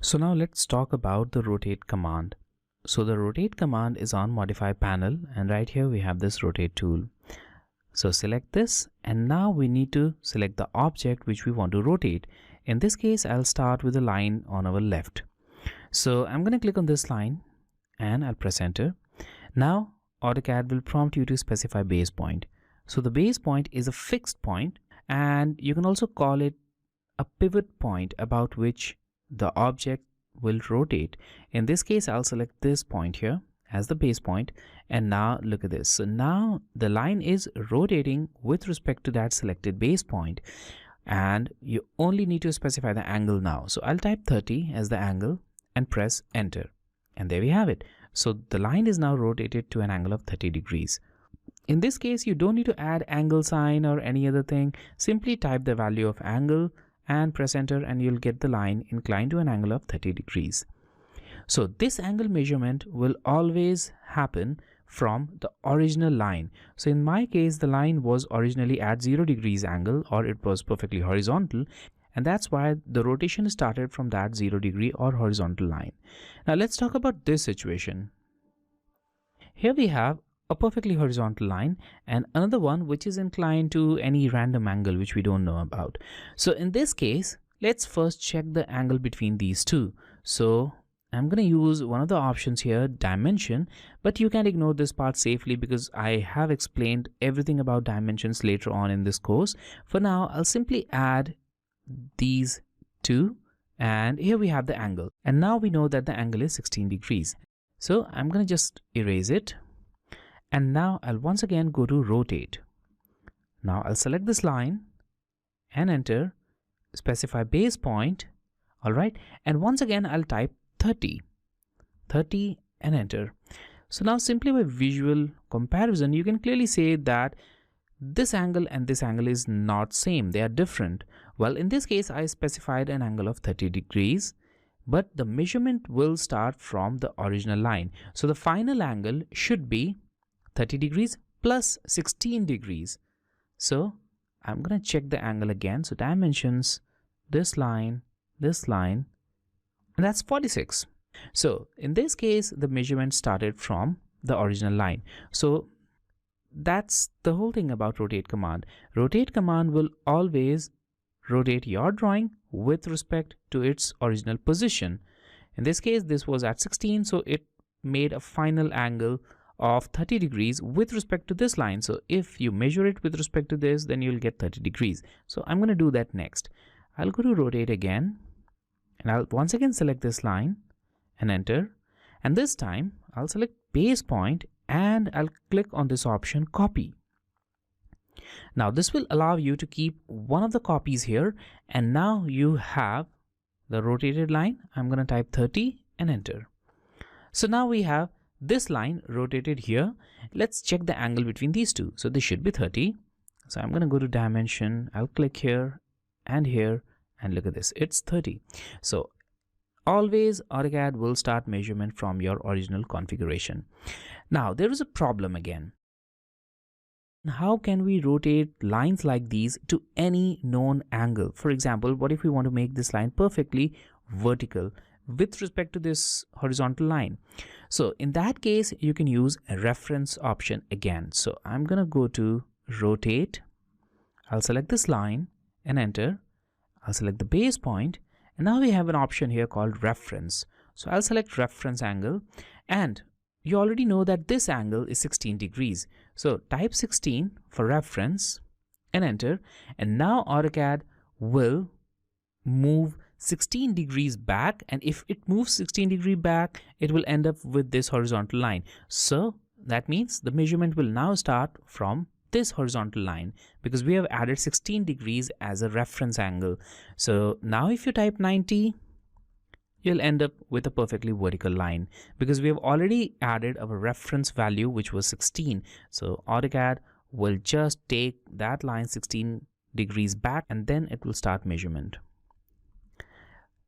So now let's talk about the rotate command. So the rotate command is on modify panel, and right here we have this rotate tool. So select this, and now we need to select the object which we want to rotate. In this case, I'll start with the line on our left. So I'm going to click on this line and I'll press enter. Now AutoCAD will prompt you to specify base point. So the base point is a fixed point, and you can also call it a pivot point about which the object will rotate. In this case, I'll select this point here as the base point, and now look at this. So now the line is rotating with respect to that selected base point, and you only need to specify the angle now. So I'll type 30 as the angle and press enter, and there we have it. So the line is now rotated to an angle of 30 degrees. In this case, you don't need to add angle sign or any other thing. Simply type the value of angle and press enter, and you'll get the line inclined to an angle of 30 degrees. So this angle measurement will always happen from the original line. So in my case, the line was originally at 0 degrees angle, or it was perfectly horizontal, and that's why the rotation started from that 0 degree or horizontal line. Now let's talk about this situation. Here we have a perfectly horizontal line and another one which is inclined to any random angle which we don't know about. So in this case, let's first check the angle between these two. So I'm going to use one of the options here, dimension, but you can ignore this part safely because I have explained everything about dimensions later on in this course. For now, I'll simply add these two, and here we have the angle, and now we know that the angle is 16 degrees. So I'm going to just erase it, and now I'll once again go to rotate. Now I'll select this line and enter, specify base point. All right, and once again I'll type 30 and enter. So now simply by visual comparison, you can clearly say that this angle and this angle is not same, they are different. Well, in this case, I specified an angle of 30 degrees, but the measurement will start from the original line. So the final angle should be 30 degrees plus 16 degrees. So I'm going to check the angle again. So dimensions, this line, and that's 46. So in this case, the measurement started from the original line. So that's the whole thing about rotate command. Rotate command will always rotate your drawing with respect to its original position. In this case, this was at 16, so it made a final angle of 30 degrees with respect to this line. So if you measure it with respect to this, then you'll get 30 degrees. So I'm going to do that next. I'll go to rotate again, and I'll once again select this line and enter, and this time I'll select base point and I'll click on this option, copy. Now this will allow you to keep one of the copies here, and now you have the rotated line. I'm going to type 30 and enter. So now we have this line rotated here. Let's check the angle between these two. So this should be 30. So I'm going to go to dimension. I'll click here, and look at this, it's 30. So always AutoCAD will start measurement from your original configuration. Now there is a problem again. How can we rotate lines like these to any known angle? For example, what if we want to make this line perfectly vertical with respect to this horizontal line? So in that case, you can use a reference option again. So I'm going to go to rotate. I'll select this line and enter. I'll select the base point, and now we have an option here called reference. So I'll select reference angle, and you already know that this angle is 16 degrees. So type 16 for reference and enter, and now AutoCAD will move 16 degrees back, and if it moves 16 degrees back, it will end up with this horizontal line. So that means the measurement will now start from this horizontal line because we have added 16 degrees as a reference angle. So now if you type 90, you'll end up with a perfectly vertical line because we have already added our reference value, which was 16. So AutoCAD will just take that line 16 degrees back, and then it will start measurement.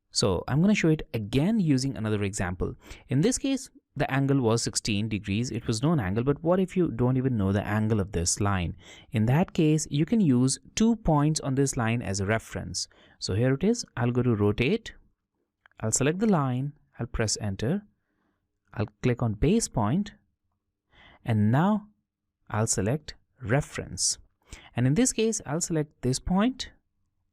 So I'm going to show it again using another example. In this case, the angle was 16 degrees. It was known angle, but what if you don't even know the angle of this line? In that case, you can use 2 points on this line as a reference. So here it is. I'll go to rotate. I'll select the line, I'll press enter, I'll click on base point, and now I'll select reference. And in this case, I'll select this point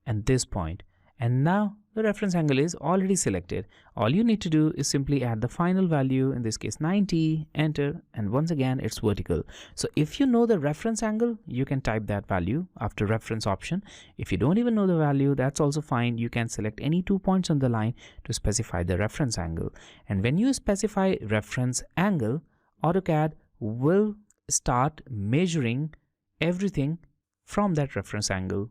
and this point. And now the reference angle is already selected. All you need to do is simply add the final value, in this case 90, enter, and once again it's vertical. So if you know the reference angle, you can type that value after reference option. If you don't even know the value, that's also fine. You can select any 2 points on the line to specify the reference angle. And when you specify reference angle, AutoCAD will start measuring everything from that reference angle.